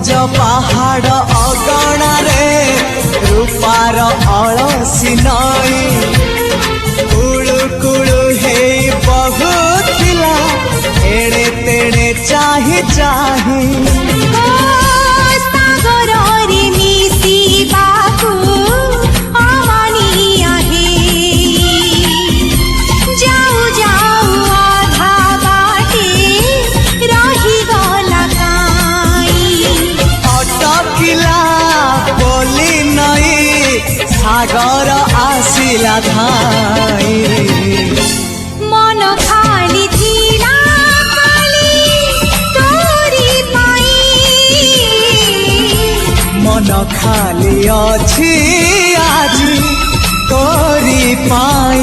सबुज पहाड़ अगणा रे रूपार अलसी नई कुळु कुळु हे बहुथिला एड़े तेड़े चाही चाही सागर आसिला धाई मन खाली थिला खाली तोरी पाई मन खाली अछि आज तोरी पाई।